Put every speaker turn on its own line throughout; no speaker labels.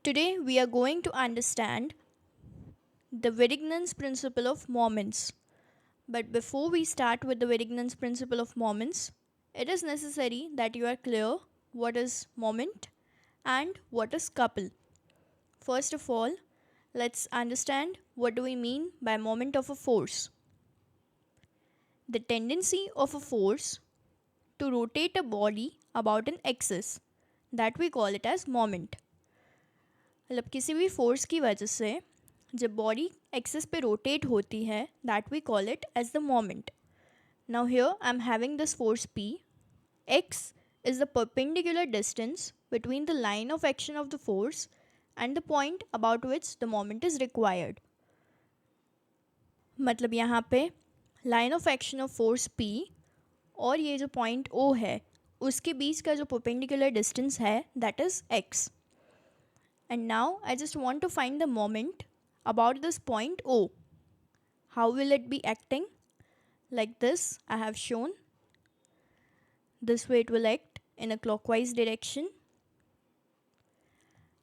Today we are going to understand the Varignon's principle of moments. But before we start with the Varignon's principle of moments, it is necessary that you are clear what is moment and what is couple. First of all, let's understand what do we mean by moment of a force. The tendency of a force to rotate a body about an axis, that we call it as moment. मतलब किसी भी force की वजह से जब body axis पे rotate होती है that we call it as the moment. Now here I am having this force p. X is the perpendicular distance between the line of action of the force and the point about which the moment is required. मतलब यहाँ पे line of action of force P और ये जो point O है उसके बीच का जो perpendicular distance है that is x. And now I just want to find the moment about this point O. How will it be acting? Like this I have shown. This way it will act in a clockwise direction.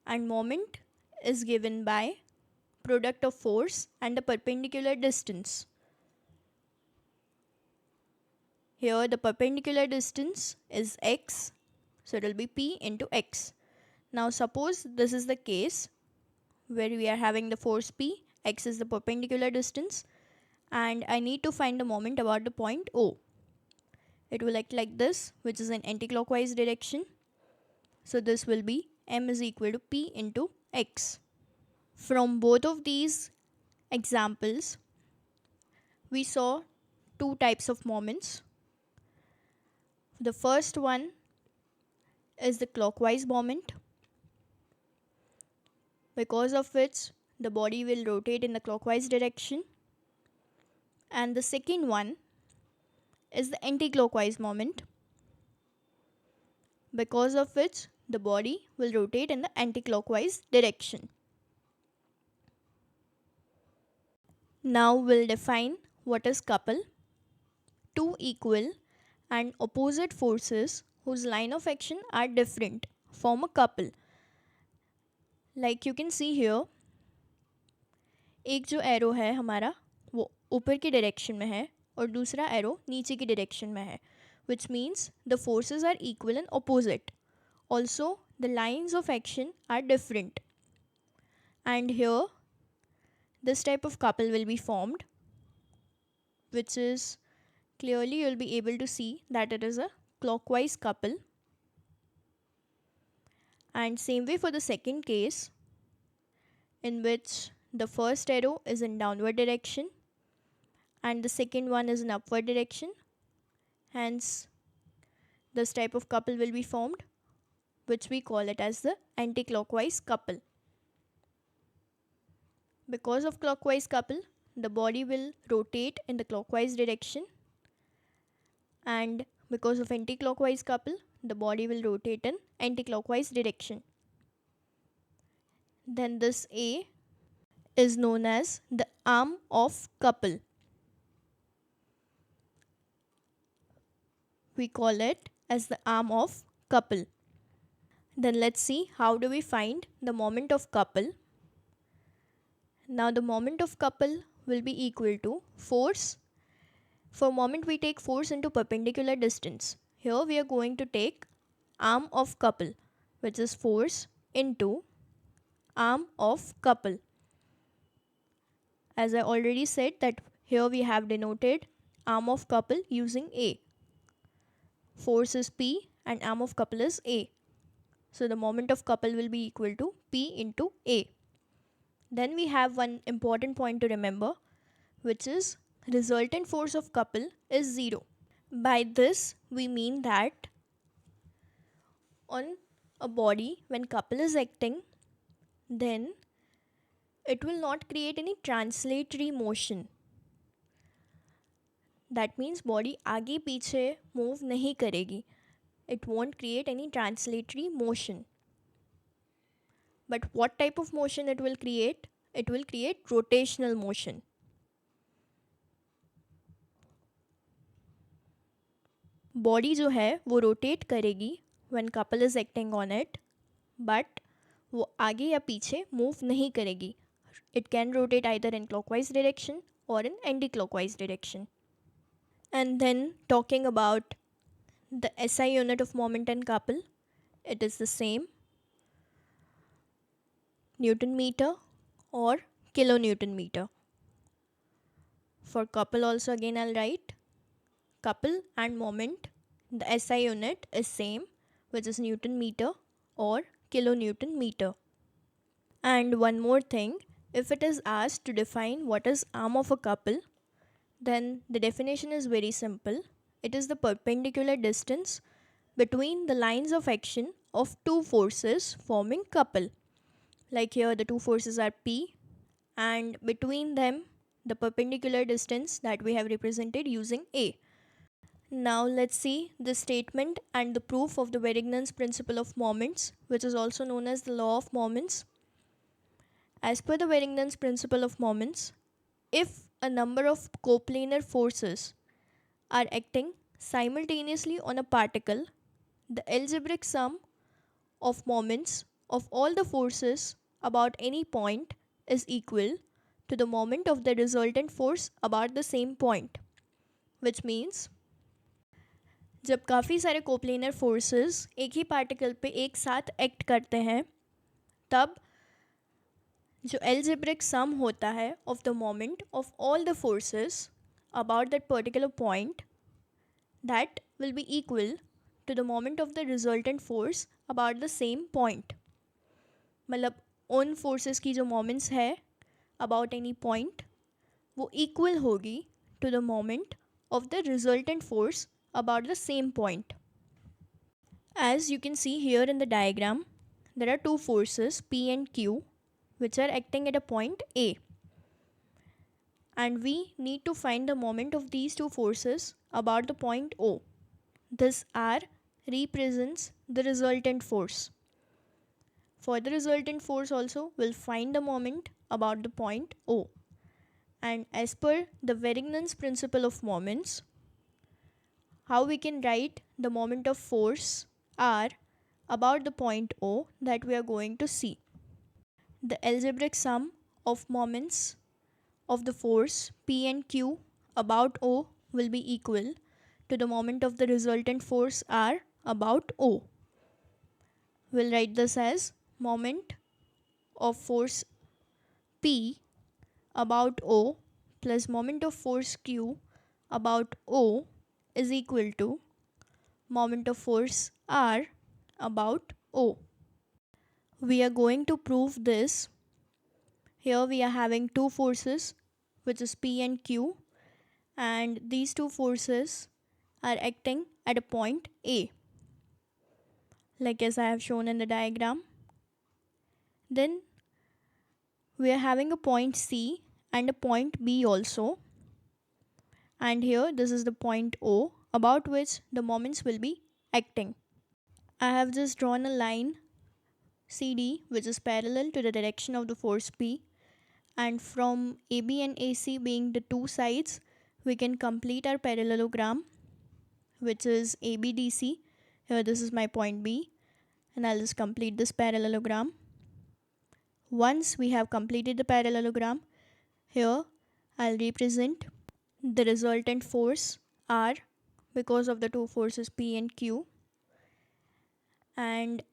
And moment is given by product of force and the perpendicular distance. Here the perpendicular distance is x, so it will be p into x. Now suppose this is the case where we are having the force p, x is the perpendicular distance, and I need to find the moment about the point O. It will act like this, which is in anti-clockwise direction. So this will be m is equal to p into x. From both of these examples, we saw two types of moments. The first one is the clockwise moment, because of which the body will rotate in the clockwise direction. And the second one is the anti-clockwise moment, because of which the body will rotate in the anti-clockwise direction. Now we'll define what is couple. Two equal and opposite forces whose line of action are different form a couple. Like you can see here, एक जो arrow है हमारा वो ऊपर की direction में है और दूसरा एरो नीचे की डायरेक्शन में है, which means the forces are equal and opposite. Also the lines of action are different, and here this type of couple will be formed, which is clearly you'll be able to see that it is a clockwise couple. And same way for the second case, in which the first arrow is in downward direction and the second one is in upward direction. Hence this type of couple will be formed, which we call it as the anti-clockwise couple. Because of clockwise couple, the body will rotate in the clockwise direction, and because of anti-clockwise couple, the body will rotate in anti-clockwise direction. Then this A is known as the arm of couple. We call it as the arm of couple. Then let's see how do we find the moment of couple. Now the moment of couple will be equal to force. For moment we take force into perpendicular distance. Here we are going to take arm of couple, which is force into arm of couple. As I already said that here we have denoted arm of couple using A. Force is P and arm of couple is A. So the moment of couple will be equal to P into A. Then we have one important point to remember, which is resultant force of couple is 0. By this we mean that on a body when couple is acting, then it will not create any translatory motion. That means body आगे पीछे move नहीं करेगी. It won't create any translatory motion. But what type of motion it will create? It will create rotational motion. Body जो है वो rotate करेगी when couple is acting on it, but वो आगे या पीछे मूव नहीं करेगी. It can rotate either in clockwise direction or in anti-clockwise direction. And then talking about the SI unit of moment and couple, it is the same, Newton meter or kilonewton meter. For couple also again I'll write couple and moment, the SI unit is same, which is Newton meter or kilonewton meter. And one more thing, if it is asked to define what is arm of a couple, then the definition is very simple. It is the perpendicular distance between the lines of action of two forces forming couple. Like here the two forces are P, and between them the perpendicular distance that we have represented using A. Now let's see the statement and the proof of the Varignon's principle of moments, which is also known as the law of moments. As per the Varignon's principle of moments, if a number of coplanar forces are acting simultaneously on a particle, the algebraic sum of moments of all the forces about any point is equal to the moment of the resultant force about the same point. Which means जब काफ़ी सारे coplanar forces एक ही particle पे एक साथ act करते हैं, तब जो algebraic sum होता है of the moment of all the forces about that particular point, that will be equal to the moment of the resultant force about the same point. मतलब उन forces की जो moments है about any point, वो equal होगी to the moment of the resultant force about the same point. As you can see here in the diagram, there are two forces P and Q which are acting at a point A, and we need to find the moment of these two forces about the point O. This R represents the resultant force. For the resultant force also, we'll find the moment about the point O. And as per the Varignon's principle of moments, how we can write the moment of force R about the point O that we are going to see. The algebraic sum of moments of the force P and Q about O will be equal to the moment of the resultant force R about O. We'll write this as moment of force P about O plus moment of force Q about O is equal to moment of force R about O. We are going to prove this. Here we are having two forces, which is P and Q, and these two forces are acting at a point A, like as I have shown in the diagram. Then we are having a point C and a point B also, and here this is the point O about which the moments will be acting. I have just drawn a line CD which is parallel to the direction of the force P, and from AB and AC being the two sides, we can complete our parallelogram, which is ABDC. Here this is my point B, and I'll just complete this parallelogram. Once we have completed the parallelogram, here I'll represent the resultant force R because of the two forces P and Q, and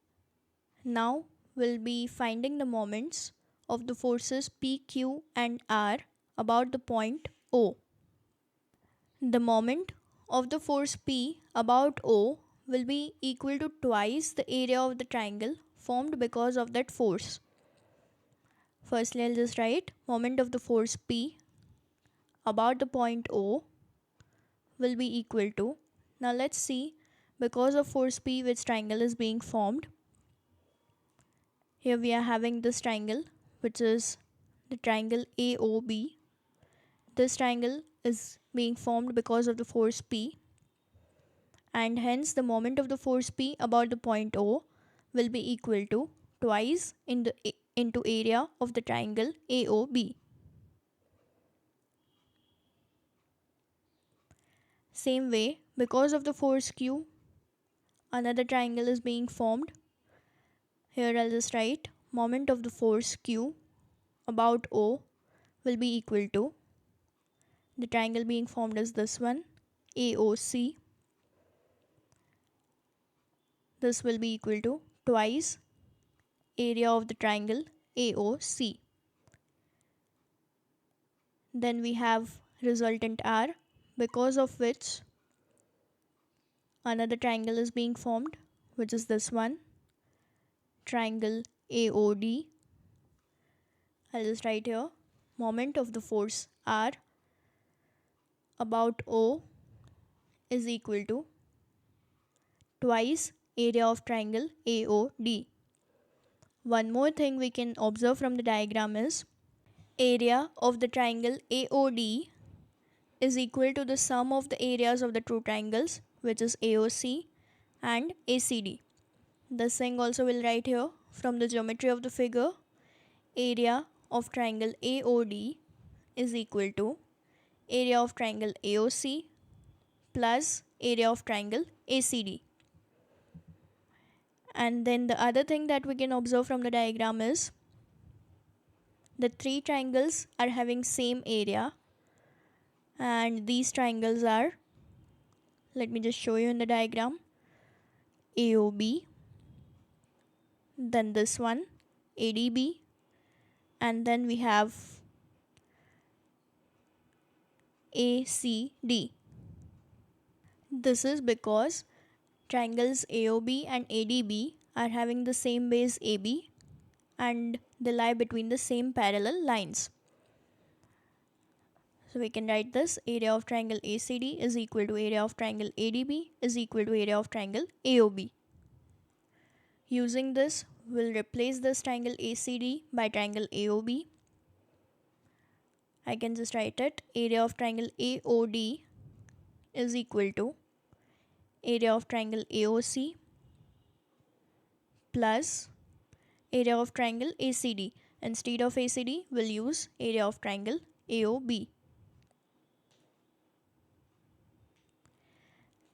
now we'll be finding the moments of the forces P, Q and R about the point O. The moment of the force P about O will be equal to twice the area of the triangle formed because of that force. Firstly, I'll just write moment of the force P about the point O will be equal to, now let's see, because of force P which triangle is being formed. Here we are having this triangle, which is the triangle AOB. This triangle is being formed because of the force P, and hence the moment of the force P about the point O will be equal to twice into area of the triangle AOB. Same way, because of the force Q, another triangle is being formed. Here I'll just write moment of the force Q about O will be equal to, the triangle being formed is this one, AOC. This will be equal to twice area of the triangle AOC. Then we have resultant R, because of which another triangle is being formed, which is this one, triangle AOD. I'll just write here, moment of the force R about O is equal to twice area of triangle AOD. One more thing we can observe from the diagram is, area of the triangle AOD is equal to the sum of the areas of the two triangles, which is AOC and ACD. This thing also will write here from the geometry of the figure. Area of triangle AOD is equal to area of triangle AOC plus area of triangle ACD. And then the other thing that we can observe from the diagram is, the three triangles are having same area, and these triangles are, let me just show you in the diagram, AOB, then this one ADB, and then we have ACD. This is because triangles AOB and ADB are having the same base AB and they lie between the same parallel lines. So we can write this, area of triangle ACD is equal to area of triangle ADB is equal to area of triangle AOB. Using this, we'll replace this triangle ACD by triangle AOB. I can just write it, area of triangle AOD is equal to area of triangle AOC plus area of triangle ACD. Instead of ACD, we'll use area of triangle AOB.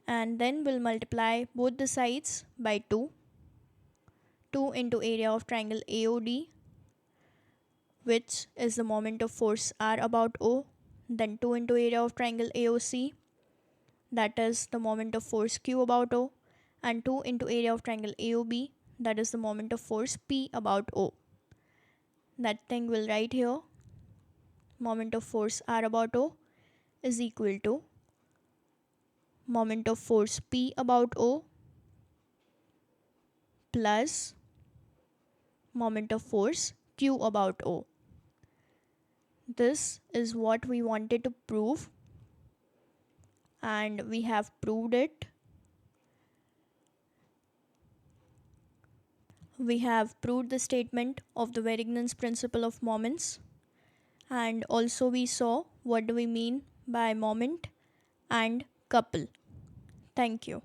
And then we'll multiply both the sides by 2. 2 into area of triangle AOD, which is the moment of force R about O. Then 2 into area of triangle AOC, that is the moment of force Q about O. And 2 into area of triangle AOB, that is the moment of force P about O. That thing we'll write here, moment of force R about O is equal to moment of force P about O plus moment of force Q about O. This is what we wanted to prove, and we have proved it. We have proved the statement of the Varignon's principle of moments, and also we saw what do we mean by moment and couple. Thank you.